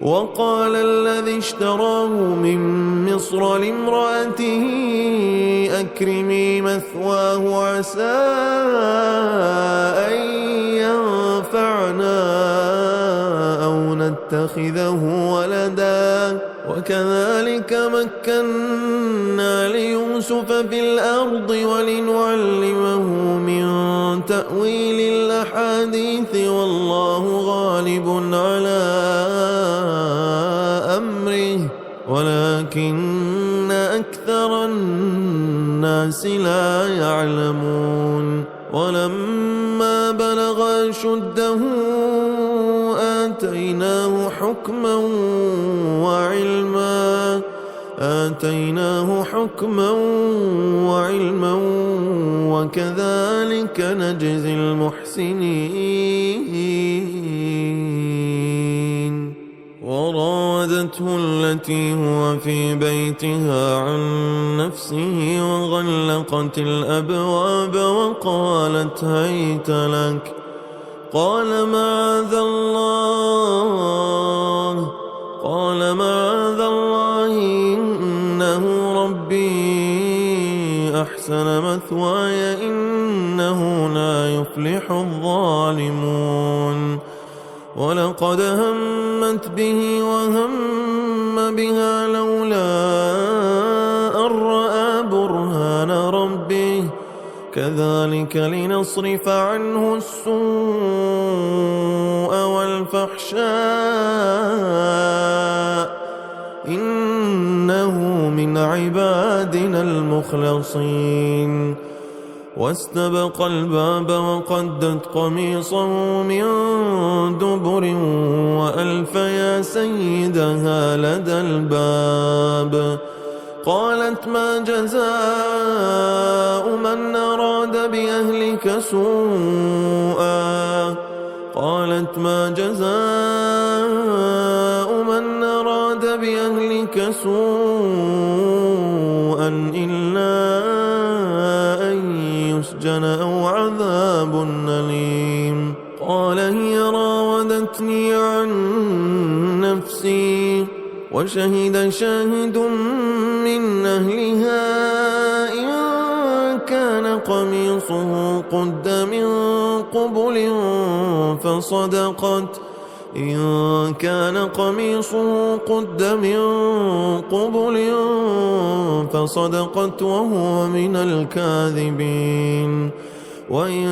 وقال الذي اشتراه من مصر لامرأته أكرمي مثواه عسى أن ينفعنا أو نتخذه ولدا وكذلك مكنا ليوسف في الأرض ولنعلمه من تأويل الأحاديث والله غالب على أمره ولكن أكثر الناس لا يعلمون ولما بلغ أشده آتيناه حكما وعلما وكذلك نجزي المحسنين وراودته التي هو في بيتها عن نفسه وغلقت الأبواب وقالت هيت لك قال معاذ الله إنه ربي أحسن مثواي إنه لا يفلح الظالمون ولقد همت به وهم بها لولا أن رأى برهان ربه كذلك لنصرف عنه السوء والفحشاء إنه من عبادنا المخلصين واستبق الباب وقدت قميصه من دبر وألف يا سيدها لدى الباب قالت ما جزاء من أراد بأهلك سوءا إلا أن يسجن أو عذاب أليم قال هي راودتني عن نفسي وشهد شاهد من أهلها إن كان قميصه قد من قبل فصدقت وهو من الكاذبين وإن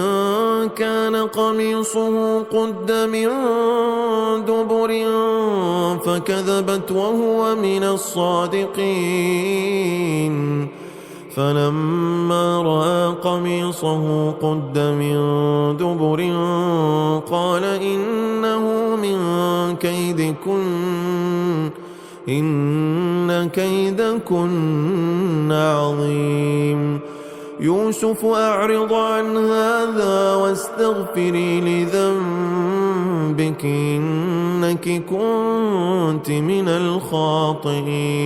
كان قميصه قد من دبر فكذبت وهو من الصادقين فلما رأى قميصه قد من دبر قال إنه من كيدكن إن كيدكن عظيم يوسف أعرض عن هذا واستغفري لذنبك إنك كنت من الخاطئين